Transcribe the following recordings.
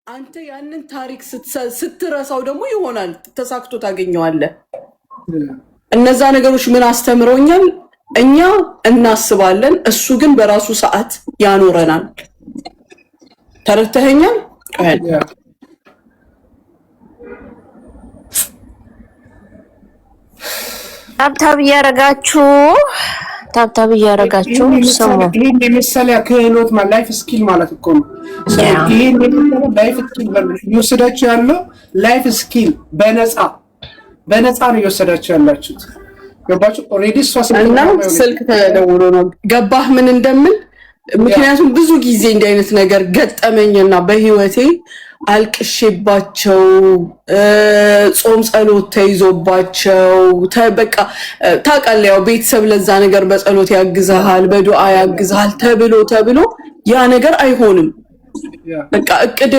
አንተ ያንን ታሪክ ስትረሳው ደግሞ ይሆናል ተሳክቶ ታገኘዋለህ። እነዛ ነገሮች ምን አስተምረውኛል? እኛ እናስባለን፣ እሱ ግን በራሱ ሰዓት ያኖረናል። ተረድተኸኛል? ታብታብ እያረጋችሁ ሰሙ። ይሄን የመሰለ ክህሎት ማለት ላይፍ ስኪል ማለት እኮ ነው። ይሄን የመሰለ ላይፍ ስኪል እየወሰዳችሁ ያለው ላይፍ ስኪል በነፃ ነው እየወሰዳችሁ ያላችሁት። ገባችሁ? ኦልሬዲ እና ስልክ ተደውሎ ነው ገባህ ምን እንደምን። ምክንያቱም ብዙ ጊዜ እንዲህ አይነት ነገር ገጠመኝና በህይወቴ አልቅሼባቸው ጾም ጸሎት ተይዞባቸው በቃ ታውቃለህ፣ ያው ቤተሰብ ለዛ ነገር በጸሎት ያግዛሃል፣ በዱዓ ያግዛሃል ተብሎ ያ ነገር አይሆንም። በቃ እቅድ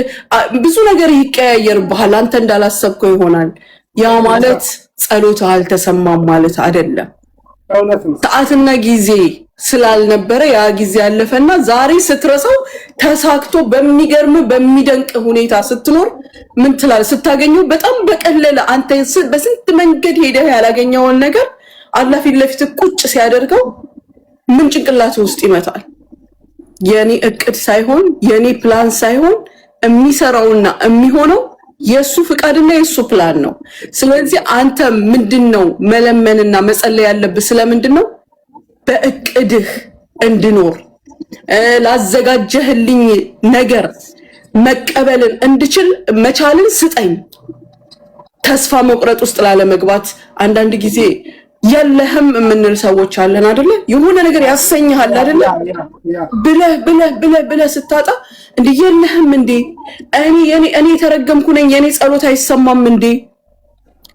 ብዙ ነገር ይቀያየርብሃል፣ አንተ እንዳላሰብከው ይሆናል። ያ ማለት ጸሎትህ አልተሰማም ማለት አይደለም። ሰዓትና ጊዜ ስላልነበረ ያ ጊዜ ያለፈና ዛሬ ስትረሳው ተሳክቶ በሚገርም በሚደንቅ ሁኔታ ስትኖር ምን ትላለህ? ስታገኘው በጣም በቀለለ አንተ በስንት መንገድ ሄደህ ያላገኘውን ነገር አላህ ፊት ለፊት ቁጭ ሲያደርገው ምን ጭንቅላት ውስጥ ይመጣል? የኔ እቅድ ሳይሆን የኔ ፕላን ሳይሆን የሚሰራውና የሚሆነው የሱ ፍቃድና የሱ ፕላን ነው። ስለዚህ አንተ ምንድነው መለመንና መጸለይ ያለብህ? ስለምንድነው? በእቅድህ እንድኖር ላዘጋጀህልኝ ነገር መቀበልን እንድችል መቻልን ስጠኝ። ተስፋ መቁረጥ ውስጥ ላለመግባት አንዳንድ ጊዜ የለህም የምንል ሰዎች አለን አይደለ? የሆነ ነገር ያሰኝሃል አይደለ? ብለህ ስታጣ እንዴ የለህም እንዴ እኔ ተረገምኩ ነኝ የኔ ጸሎት አይሰማም እንዴ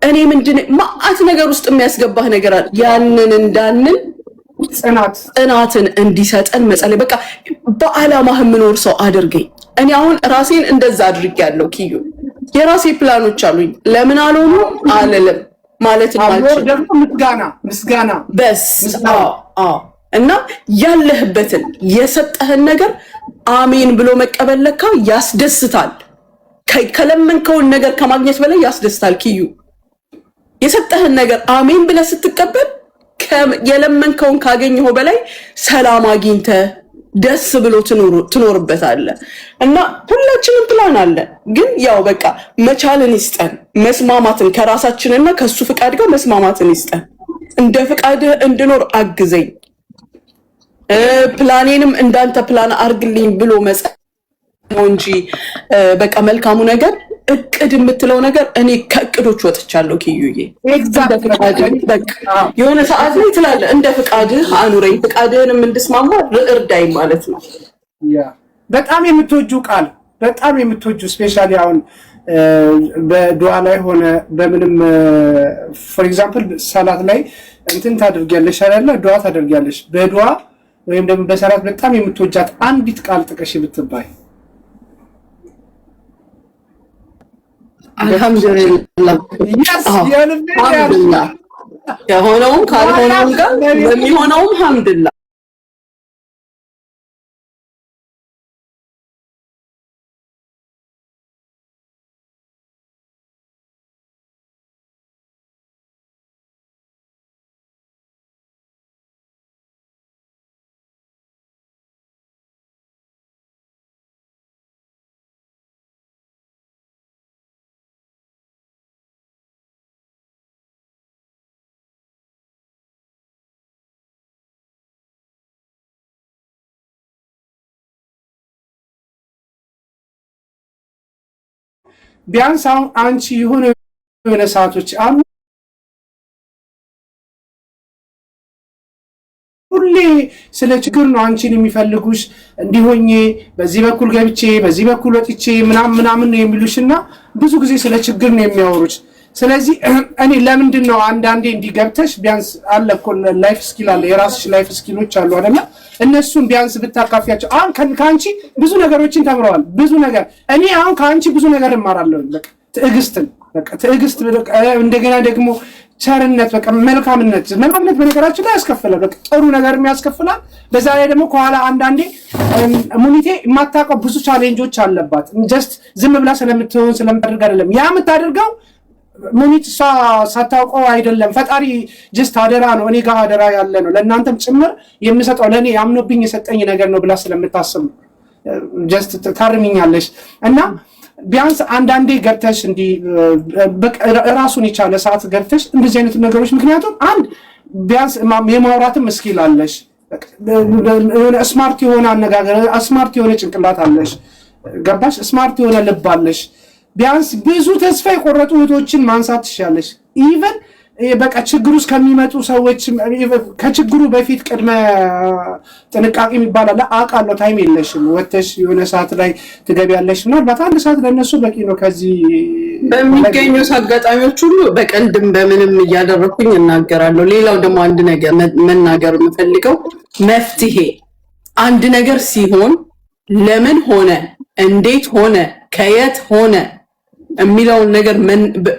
እኔ ምንድነው ማአት ነገር ውስጥ የሚያስገባህ ነገር አለ። ያንን እንዳንን ጽናትን እንዲሰጠን መጸለይ። በቃ በአላማህ የምኖር ሰው አድርገኝ። እኔ አሁን ራሴን እንደዛ አድርጌያለሁ። ኪዩ የራሴ ፕላኖች አሉኝ። ለምን አልሆኑ አልልም ማለት ነው። ምስጋና በስ እና ያለህበትን የሰጠህን ነገር አሜን ብሎ መቀበል ለካ ያስደስታል። ከለመንከውን ነገር ከማግኘት በላይ ያስደስታል። ኪዩ የሰጠህን ነገር አሜን ብለህ ስትቀበል የለመንከውን ካገኘው በላይ ሰላም አግኝተህ ደስ ብሎ ትኖርበታለህ። እና ሁላችንም ፕላን አለ፣ ግን ያው በቃ መቻልን ይስጠን፣ መስማማትን ከራሳችንና ከሱ ፍቃድ ጋር መስማማትን ይስጠን። እንደ ፍቃድህ እንድኖር አግዘኝ፣ ፕላኔንም እንዳንተ ፕላን አርግልኝ ብሎ መጸለይ እንጂ በቃ መልካሙ ነገር እቅድ የምትለው ነገር እኔ ከእቅዶች ወጥቻለሁ። ኪዩዬ የሆነ ሰዓት ላይ ትላለህ እንደ ፍቃድህ አኑረኝ፣ ፍቃድህንም እንድስማማ እርዳኝ ማለት ነው። በጣም የምትወጁ ቃል በጣም የምትወጁ ስፔሻሊ አሁን በዱዓ ላይ ሆነ በምንም ፎር ኤግዛምፕል ሰላት ላይ እንትን ታደርጊያለሽ አይደለ? ዱዓ ታደርጊያለሽ። በዱዓ ወይም ደግሞ በሰላት በጣም የምትወጃት አንዲት ቃል ጥቀሽ ብትባይ? አልሐምዱሊላህ የሆነውም ካልሆነውም ጋር በሚሆነውም ሐምድላህ ቢያንስ አሁን አንቺ የሆነ ሰዓቶች አሉ ሁሌ ስለ ችግር ነው አንቺን የሚፈልጉሽ፣ እንዲሆኜ በዚህ በኩል ገብቼ በዚህ በኩል ወጥቼ ምናምን ነው የሚሉሽና ብዙ ጊዜ ስለ ችግር ነው የሚያወሩሽ። ስለዚህ እኔ ለምንድን ነው አንዳንዴ እንዲገብተሽ ቢያንስ አለ እኮ ላይፍ ስኪል አለ፣ የራስሽ ላይፍ ስኪሎች አሉ አይደል? እነሱን ቢያንስ ብታካፊያቸው። አሁን ከአንቺ ብዙ ነገሮችን ተምረዋል፣ ብዙ ነገር። እኔ አሁን ከአንቺ ብዙ ነገር እማራለሁ። በቃ ትዕግስትን፣ በቃ ትዕግስት፣ እንደገና ደግሞ ቸርነት በቃ መልካምነት በነገራችን ላይ ያስከፍላል። በቃ ጥሩ ነገር የሚያስከፍላል። በዛ ላይ ደግሞ ከኋላ አንዳንዴ ሙኒቴ የማታውቀው ብዙ ቻሌንጆች አለባት። ጀስት ዝም ብላ ስለምትሆን ስለምታደርግ አይደለም ያ የምታደርገው ሙኒት እሷ ሳታውቀው አይደለም። ፈጣሪ ጀስት አደራ ነው፣ እኔ ጋር አደራ ያለ ነው ለእናንተም ጭምር የምሰጠው ለእኔ አምኖብኝ የሰጠኝ ነገር ነው ብላ ስለምታስብ ጀስት ታርሚኛለሽ እና ቢያንስ አንዳንዴ ገብተሽ እንዲህ ራሱን የቻለ ሰዓት ገብተሽ እንደዚህ አይነት ነገሮች ምክንያቱም አንድ ቢያንስ የማውራትም እስኪል አለሽ፣ ስማርት የሆነ አነጋገር፣ ስማርት የሆነ ጭንቅላት አለሽ፣ ገባሽ? ስማርት የሆነ ልብ አለሽ። ቢያንስ ብዙ ተስፋ የቆረጡ እህቶችን ማንሳት ትችላለሽ። ኢቨን በቃ ችግሩ ውስጥ ከሚመጡ ሰዎች ከችግሩ በፊት ቅድመ ጥንቃቄ የሚባል አለ። አውቃለሁ ታይም የለሽም፣ ወተሽ የሆነ ሰዓት ላይ ትገቢያለሽ። ምናልባት አንድ ሰዓት ለእነሱ በቂ ነው። ከዚህ በሚገኙት አጋጣሚዎች ሁሉ በቀልድም በምንም እያደረኩኝ እናገራለሁ። ሌላው ደግሞ አንድ ነገር መናገር የምፈልገው መፍትሄ አንድ ነገር ሲሆን ለምን ሆነ፣ እንዴት ሆነ፣ ከየት ሆነ የሚለውን ነገር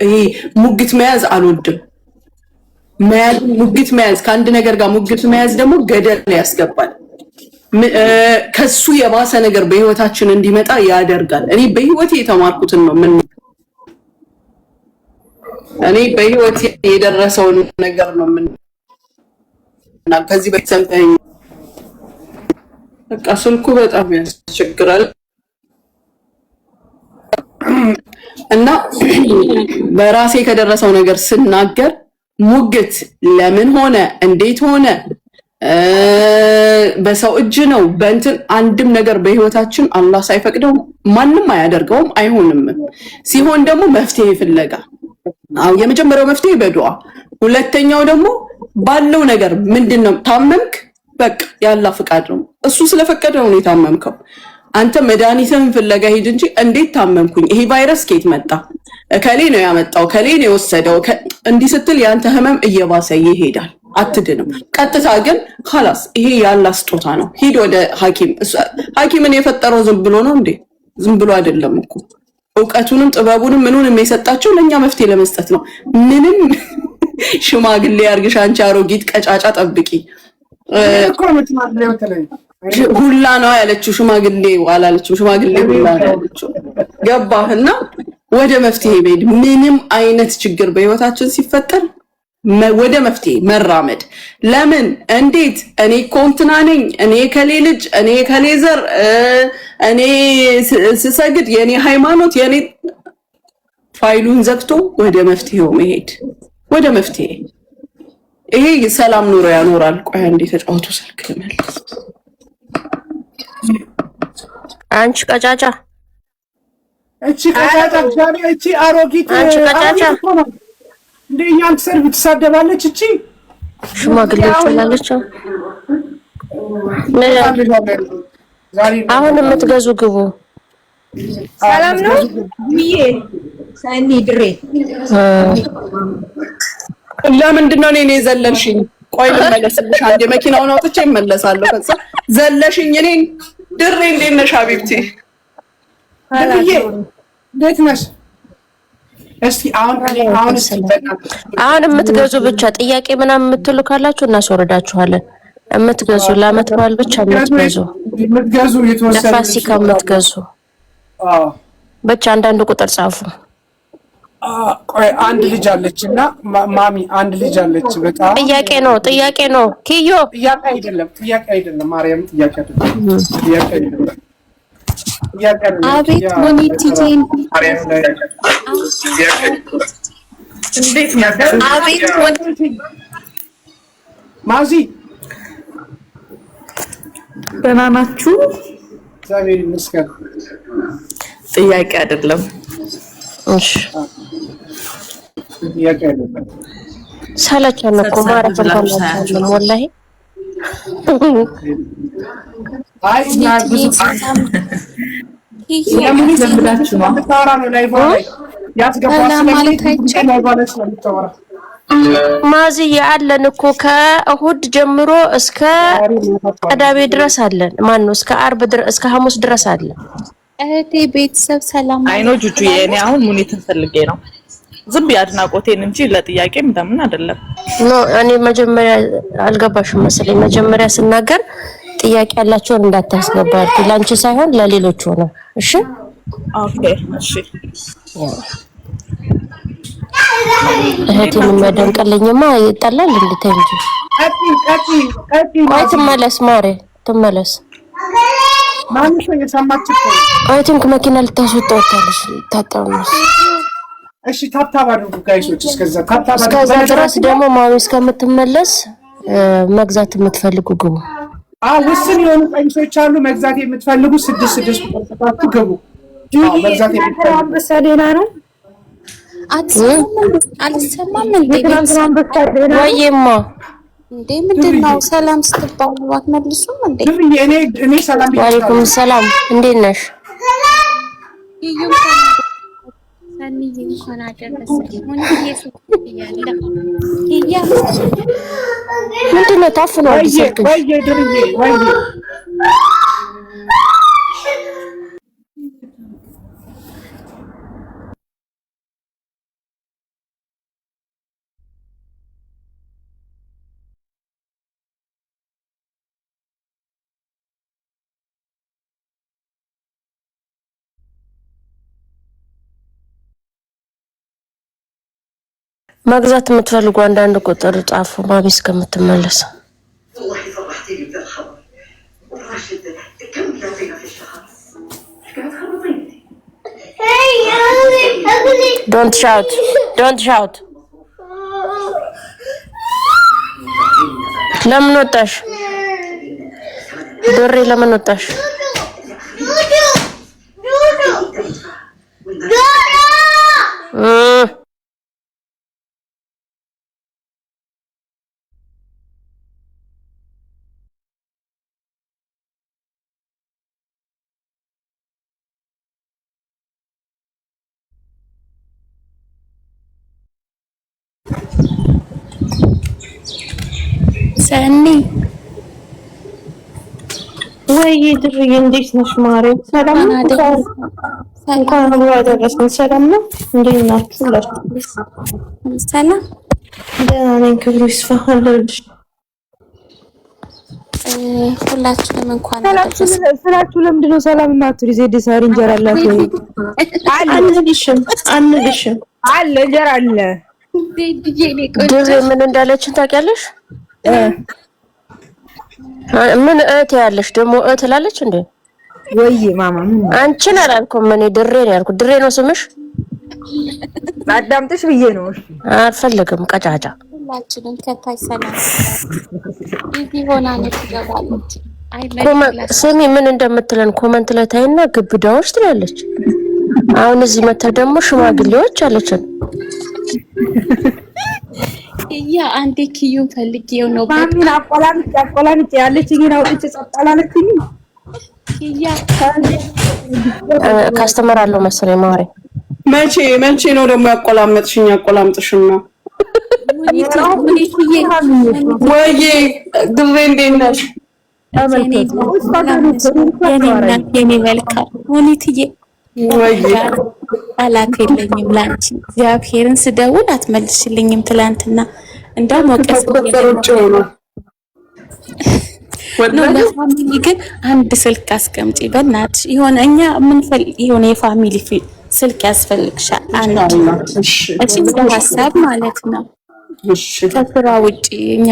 ይሄ ሙግት መያዝ አልወድም። ሙግት መያዝ ከአንድ ነገር ጋር ሙግት መያዝ ደግሞ ገደል ያስገባል። ከሱ የባሰ ነገር በህይወታችን እንዲመጣ ያደርጋል። እኔ በህይወቴ የተማርኩትን ነው እኔ በህይወቴ የደረሰውን ነገር ነው ከዚህ በፊት ሰምተኝ በቃ ስልኩ በጣም ያስቸግራል እና በራሴ ከደረሰው ነገር ስናገር ሙግት ለምን ሆነ እንዴት ሆነ በሰው እጅ ነው በእንትን አንድም ነገር በህይወታችን አላህ ሳይፈቅደው ማንም አያደርገውም አይሆንም። ሲሆን ደግሞ መፍትሄ ፍለጋ የመጀመሪያው መፍትሄ በዱዓ፣ ሁለተኛው ደግሞ ባለው ነገር ምንድነው ታመምክ በቃ ያላ ፍቃድ ነው። እሱ ስለፈቀደው ነው የታመምከው። አንተ መድኃኒትን ፍለጋ ሂድ እንጂ እንዴት ታመምኩኝ ይሄ ቫይረስ ከየት መጣ ከሌ ነው ያመጣው ከሌ ነው የወሰደው እንዲህ ስትል ያንተ ህመም እየባሰ ይሄዳል፣ አትድንም። ቀጥታ ግን خلاص ይሄ ያላ ስጦታ ነው ሂድ ወደ ሐኪም። ሐኪምን የፈጠረው ዝም ብሎ ነው እንዴ? ዝም ብሎ አይደለም እኮ እውቀቱንም ጥበቡንም ምኑንም የሰጣቸው ለኛ መፍትሄ ለመስጠት ነው። ምንም ሽማግሌ ያርግሽ አንቺ አሮጊት ቀጫጫ ጠብቂ ሁላ ነው ያለችው። ሽማግሌ አላለችው፣ ሽማግሌ ሁላ ነው ያለችው። ገባህና ወደ መፍትሄ ቤድ ምንም አይነት ችግር በህይወታችን ሲፈጠር ወደ መፍትሄ መራመድ። ለምን እንዴት እኔ ኮንትና ነኝ እኔ ከሌ ልጅ እኔ ከሌ ዘር እኔ ስሰግድ የኔ ሃይማኖት የኔ ፋይሉን ዘግቶ ወደ መፍትሄው መሄድ ወደ መፍትሄ። ይሄ ሰላም ኑሮ ያኖራል። ቆይ አንዴ ተጫውቱ ስልክ ልመልስ። አንቺ ቀጫጫ እቺ ቀጫጫ ጃኒ እቺ አሮጊት አንቺ ቀጫጫ እንደኛን ሰርቪ ትሳደባለች። እቺ ሽማግሌ ትላለች። አሁን የምትገዙ ግቡ። ሰላም ነው ብዬ ሰኒ ድሬ ለምንድን ነው እኔ ዘለልሽኝ? ቆይ ልመለስልሽ አንዴ መኪናውን አውጥቼ እመለሳለሁ። ከዛ ዘለሽኝ እኔን ድሬ እንዴት ነሽ ሀቢብቲ? ብዬ እንዴት ነሽ? እስቲ አሁን የምትገዙ ብቻ ጥያቄ ምናምን የምትሉ ካላችሁ እናስወርዳችኋለን። የምትገዙ ለዓመት በዓል ብቻ የምትገዙ የተወሰነ ለፋሲካ የምትገዙ ብቻ አንዳንድ ቁጥር ጻፉ። ቆይ አንድ ልጅ አለችና ማሚ አንድ ልጅ አለች። በጣም ጥያቄ ነው ኪዮ ጥያቄ አይደለም ማርያም ጥያቄ አይደለም አቤት ሞኒቲቴን እንዴት ነበር? አቤት ማዚ ደህና ናችሁ? እግዚአብሔር ይመስገን። ጥያቄ አይደለም። እሺ ጥያቄ አይደለም። ሰለቸን እኮ ማረፍ እንኳን ወላሂ አይ ብዙ ለምንላችሁ ነው ታራ ነው ላይ ባይ ያስገባው ማዝዬ አለን እኮ ከእሁድ ጀምሮ እስከ ቅዳሜ ድረስ አለን። ማን ነው እስከ አርብ ድረስ እስከ ሐሙስ ድረስ አለን። እህቴ ቤተሰብ ሰላም አይኖ ጁጁ የኔ አሁን ሙኒትን ፈልጌ ነው። ዝም ያድናቆቴን እንጂ ለጥያቄም እንደምን አይደለም። ኖ እኔ መጀመሪያ አልገባሽም መሰለኝ። መጀመሪያ ስናገር ጥያቄ ያላቸውን እንዳታስገባ ላንቺ ሳይሆን ለሌሎች ሆነ። እሺ ኦኬ እሺ። እህቴን የሚያደንቅልኝማ ይጠላል እንድታይ እንጂ ቆይ ትመለስ ማሬ ትመለስ። ማንሽ ነው የሰማችው? አይ ቲንክ መኪና ልታስወጣው ታለሽ ታጣውስ። እሺ ታብታብ አድርጉ ጋይሶች። እስከዛ ድረስ ደግሞ ማሚ እስከምትመለስ መግዛት የምትፈልጉ ግቡ። ውስን የሆኑ ቀሚሶች አሉ መግዛት የምትፈልጉ 6 ቁጥር ጽፋችሁ ግቡ። መግዛት የምትፈልጉ አንበሳ ሌላ ነው። አልሰማም እንዴ? ወይማ እንዴ ምንድነው? ሰላም ስትባሉ አትመልሱም እንዴ? እኔ ሰላም ወአለይኩም ሰላም እንዴት ነሽ? ሰኒዬ እንኳን አደረሰሽ። ምንድነው ታፍነው ዲስልክሽ? ወይ መግዛት የምትፈልጉ አንዳንድ ቁጥር ጻፉ ማሚ እስከምትመለስ። Don't shout. ለምን ወጣሽ? ዶሬ ለምን ወጣሽ? ሰኒ ወይ ድርዬ እንዴት ነሽ ማሬ? ሰላም ነው? እንኳን አብሮ አደረሰን። ሰላም ነው? እንዴት ናችሁ? ሰላም ደህና ነኝ። ክብሩ ይስፋ አለልሽ። ሁላችንም እንኳን ስላችሁ ለምንድን ነው ሰላም የማትሉ? ዜድ ሳሪ እንጀራ አላት ወይ? አንልሽም አለ እንጀራ አለ። ድሬ ምን እንዳለችን ታውቂያለሽ? ምን እህት ያለሽ ደግሞ እህት ላለች እንዴ? ወይ ማማ አንቺን አላልኩም እኔ ድሬ ነው ያልኩት። ድሬ ነው ስምሽ? አዳምጥሽ ብዬ ነው። አልፈልግም ቀጫጫ። ሁላችንም ከታይ ሰላም ይሄ ሆና ነው ትገባለች። ስሚ ምን እንደምትለን ኮመንት ላይ ታይና ግብዳዎች ትላለች። አሁን እዚህ መታ ደግሞ ሽማግሌዎች አለችን። ያ አንዴ ኪዩን ፈልጌው ነው ማሚን አቆላምጥ ያለች ግን አውጥቼ ጸጣላለችኝ። ያ ካስተመር አለው መሰለኝ ማሬ። መቼ ነው ደግሞ ያቆላመጥሽኝ? ያቆላምጥሽና ወይ ድሬ እንዴት ነሽ? የኔ መልካም ሙኒትዬ ወይ አላት የለኝም ላንቺ። እግዚአብሔርን ስደውል አትመልሽልኝም። ትላንትና እንደው ሞቀስ ወጥሮጭ ነው ለፋሚሊ ግን አንድ ስልክ አስቀምጪ በእናትሽ። የሆነ እኛ የሆነ የፋሚሊ ስልክ ያስፈልግሻል። አንድ እሺ ሀሳብ ማለት ነው። ከስራ ውጪ እኔ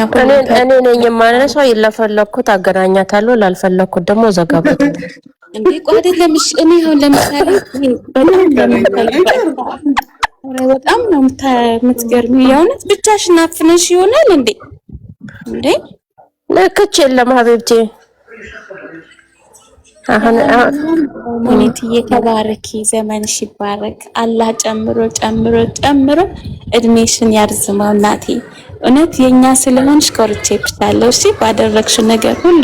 ነኝ የማነሳው። የለፈለኩት አገናኛታለሁ፣ ላልፈለኩት ደግሞ ዘጋበት። እንዴ ቆይ አይደለም። እኔ አሁን ለምሳሌ በጣም ነው የምትገርሚው። የእውነት ብቻሽን አፍነሽ ይሆናል እንዴ? ለከች የለም ሀቢብቴ። አሁን ሙኒትዬ ተባረኪ፣ ዘመንሽ ይባረክ። አላህ ጨምሮ እድሜሽን ያርዝመው እናቴ። እውነት የኛ ስለሆንሽ ኮርቼብሻለሁ። እሺ ባደረግሽው ነገር ሁሉ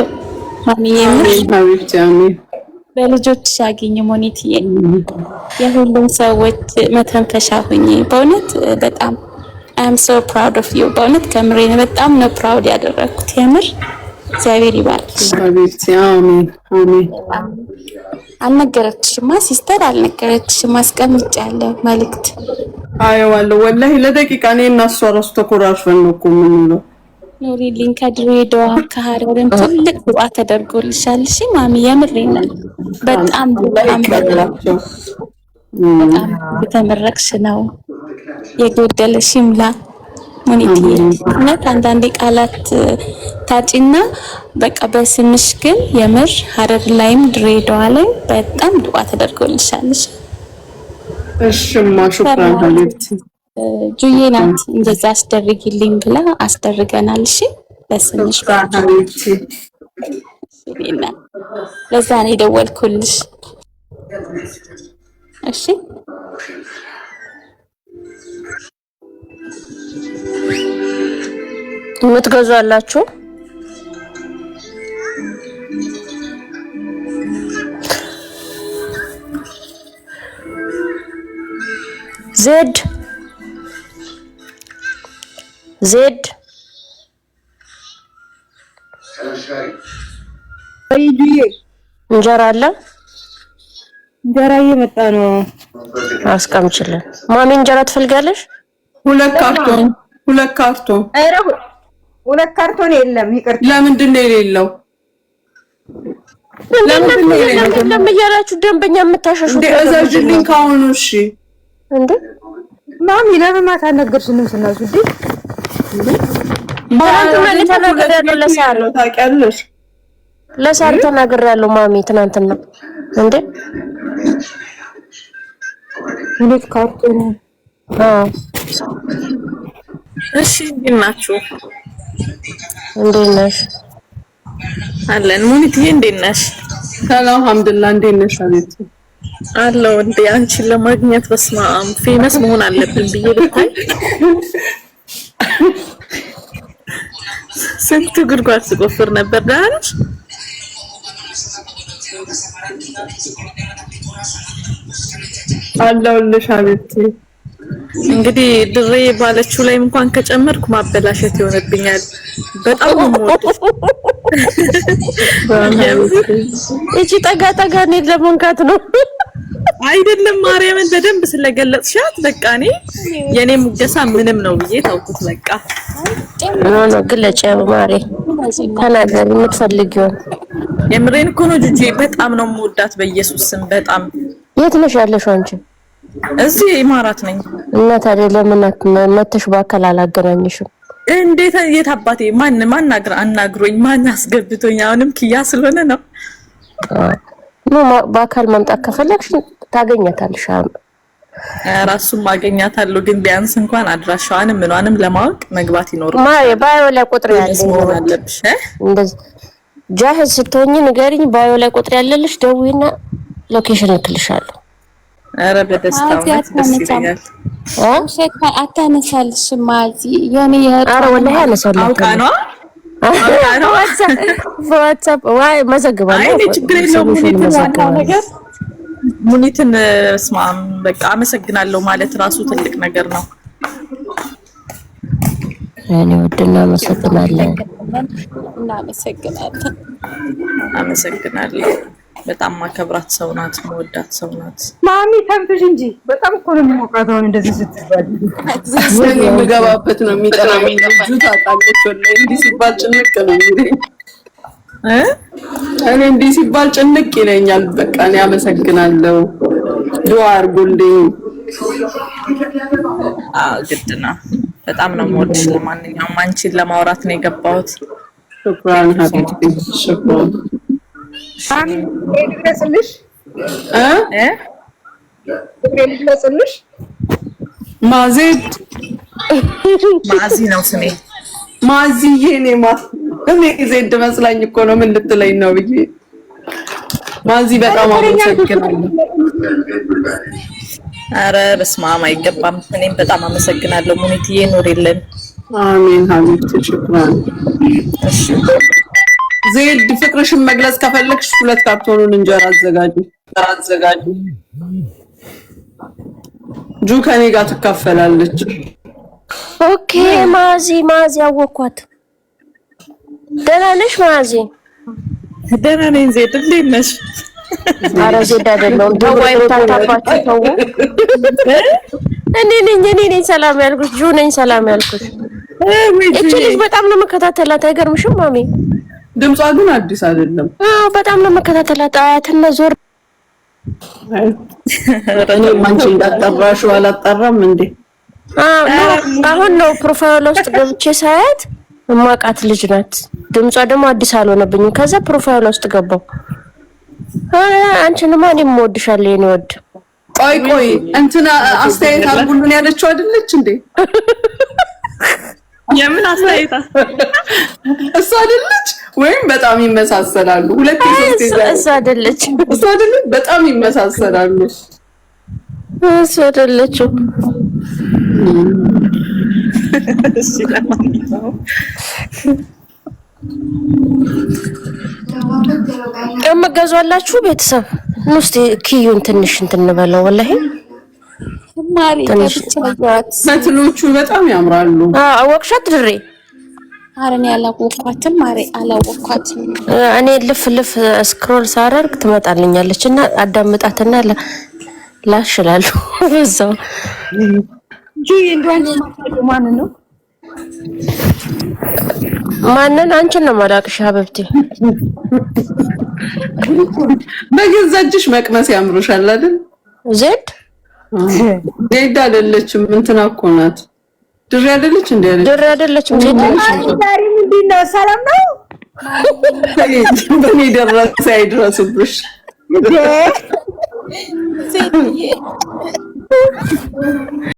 ማሚዬ ሀቢብቴ አሜን። በልጆች ያገኝ ሙኒትዬ፣ የሁሉም ሰዎች መተንፈሻ ሁኚ። በእውነት በጣም I am so proud of you። በእውነት ከምሬ በጣም ነው ፕራውድ ያደረኩት። የምር እግዚአብሔር ይባርክሽ። ሀቢብቲ አሜን አሜን። አልነገረችሽማ ሲስተር አልነገረችሽም። አስቀምጫለሁ መልእክት አየዋለሁ ወላሂ ለደቂቃ እኔ እና እሷ እራሱ ተኮራርፈን ነው እኮ የምንውለው። ኑሪልኝ ከድሬዳዋ ከሀረርም ትልቅ ዱዓ ተደርጎልሻል። እሺ ማሚ የምሬን ነው። በጣም የተመረቅሽ ነው። የጎደለሽ ይምላ ሙኒት። እውነት አንዳንዴ ቃላት ታጪና በቃ በስምሽ ግን የምር ሀረር ላይም ድሬዳዋ ላይ በጣም ዱዓ ተደርጎልሻል። እሺማ ሹክራን ሀቢብቲ። ጁዬ ናት እንደዛ አስደርጊልኝ ብላ አስደርገናል። እሺ በስምሽ ሀቢብቲ ለዛ ነው የደወልኩልሽ። እሺ የምትገዙ አላችሁ? ዜድ እንጀራ አለ? እንጀራ እየመጣ ነው። አስቀምጭልን። ማሚ እንጀራ ትፈልጋለሽ? ሁለት ካርቶን ኧረ ሁለት ካርቶን የለም። ይቅርታ። ለምንድን ነው የሌለው? ለምን እያላችሁ ደንበኛ የምታሸሹት? እዘዥልኝ ካሁኑ። እሺ እንዴ ማሚ ለምን ማታ አልነገርሽንም? ስናሱ ታውቂያለሽ? ለሳር ተናግሬያለሁ ማሚ ትናንትና። እንዴ ሁለት ካርቶን። እሺ እንዴት ናችሁ? እንዴት ነሽ? አለን። ሙኒትዬ እንዴት ነሽ? ሰላም አልሐምዱሊላህ። እንዴት ነሽ? አቤት አለው እንዴ አንቺን ለማግኘት በስማም ፌመስ መሆን አለብን ብዬ ልታይ ስንት ጉድጓድ ስቆፍር ነበር። ደህና ነሽ? አለሁልሽ አቤት። እንግዲህ ድሬ ባለችው ላይ እንኳን ከጨመርኩ ማበላሸት ይሆንብኛል። በጣም ነው የምወድሽ። እቺ ጠጋ ነው ለመንካት ነው አይደለም። ማርያምን በደንብ ስለገለጽሻት በቃ እኔ የኔ ሙገሳ ምንም ነው ብዬ ታውቁት። በቃ ነው ግለጭ ማሬ ተናገሪ የምትፈልጊው። የምሬን እኮ ነው ጁጂ። በጣም ነው የምወዳት በኢየሱስ ስም በጣም። የት ነሽ ያለሽው አንቺ? እዚህ ኢማራት ነኝ። እና ታዲያ ለምን መተሽ በአካል አላገናኝሽም? እንዴት የት አባቴ ማን አናግሮኝ ማን አስገብቶኝ? አሁንም ኪያ ስለሆነ ነው። በአካል መምጣት ከፈለግሽ ታገኛታለሽ። ራሱን ማገኛታለሁ፣ ግን ቢያንስ እንኳን አድራሻዋንም ምኗንም ለማወቅ መግባት ይኖርብሻል። ማሬ ባዮ ላይ ቁጥር ያለኝ አለብሽ። እንደዚህ ጃህዝ ስትሆኚ ንገሪኝ። ባዮ ላይ ቁጥር ያለልሽ ደውይና ሎኬሽን እልክልሻለሁ። ኧረ በደስታ ደስ ይለኛል። አታነሳልሽም ማዚ የኔ ኧረ ወላሂ አነሳለሁ። አውቃ ነው በዋትስአፕ ዋይ መዘግባለሁ። አይ ችግር የለውም። ሙኒትን ዋናው ነገር ሙኒትን ስማም በቃ አመሰግናለሁ ማለት ራሱ ትልቅ ነገር ነው። እኔ ወድና አመሰግናለሁ። አመሰግናለሁ። በጣም ማከብራት ሰው ናት፣ መወዳት ሰው ናት። ማሚ ተንፍሽ እንጂ በጣም እኮ ነው የሚሞቃት። አሁን እንደዚህ ስትባል የምገባበት ነው የሚጠራኝ። ልጁ ታውቃለች ወላሂ እንዲህ ሲባል ጭንቅ ነው የሚለኝ። እኔ እንዲህ ሲባል ጭንቅ ይለኛል። በቃ እኔ አመሰግናለሁ። ዱአ አድርጉልኝ። ግድ ነው። በጣም ነው የምወድሽ። ለማንኛውም አንቺን ለማውራት ነው የገባሁት። ሹክራን ሀቢብቲ ሹክራን። ማሚ ልግለጽልሽ ልግለጽልሽ። ማዜድ ማዚ ነው ስሜ። ማዚዬ እኔ ዜድ መስላኝ እኮ ነው። ምን ልትለኝ ነው ብዬ ማዚ በጣም አመሰግናለሁ። አረ በስመ አብ አይገባም። እኔም በጣም አመሰግናለሁ ሙኒትዬ፣ ኑሪልን። አሜን ሀቢብቲ ሹክራን። ዜድ ፍቅርሽን መግለጽ ከፈለግሽ 2 ካርቶኑን እንጀራ አዘጋጁ። ጁ ከኔ ጋር ትካፈላለች። ኦኬ ማዚ አወኳት። ደህና ነሽ ማዚ? ደህና ነኝ ዜድ፣ እንዴት ነሽ? ኧረ ዜድ አይደለሁም። ተው አይታታባችሁ ተው። እኔ ነኝ ሰላም ያልኩሽ፣ ጁ ነኝ ሰላም ያልኩሽ። እቺ ልጅ በጣም ነው መከታተላት፣ አይገርምሽም ማሚ? ድምጿ ግን አዲስ አይደለም። በጣም ነው መከታተላት። አያትና ዞር እኔ ማንቺ እንዳጠራሽው አላጠራም እንዴ? አሁን ነው ፕሮፋይል ውስጥ ገብቼ ሳያት ማቃት ልጅ ናት። ድምጿ ደግሞ አዲስ አልሆነብኝም። ከዛ ፕሮፋይል ውስጥ ገባው። አንቺንማ እኔም እወድሻለሁ የኔ ወድ። ቆይ እንትና አስተያየት አልጉልን ያለችው አይደለች እንዴ? የምን አስተያየት? እሷ አይደለች ወይም በጣም ይመሳሰላሉ? ሁለት ሶስት እሷ አይደለች። እሷ አይደለች፣ በጣም ይመሳሰላሉ። እሷ አይደለች። እሺ ለማንኛውም እመገዟላችሁ ቤተሰብ እስቲ ኪዩን ትንሽ እንትን እንበለው። ወላሂ ማሪ ተብቻት ፈትሎቹ በጣም ያምራሉ። አወቅሻት ድሬ? ኧረ እኔ አላወኳትም ማሪ አላወኳትም። እኔ ልፍ ስክሮል ሳደርግ ትመጣልኛለች እና አዳምጣትና ላሽላሉ በዛው ጁይ እንደዋን ማን ነው? ማንን? አንቺን ነው ማላቅሽ ሀበብቴ። በገዛ እጅሽ መቅመስ ያምሩሻል አይደል? ዜድ ዜድ አይደለችም፣ እንትና እኮ ናት። ድሬ አይደለች እንዴ? ድሬ አይደለችም ዜድ ነች። ዛሬ ምንድን ነው? ሰላም ነው? በኔ ደረሰ አይድረስብሽ። ዜድዬ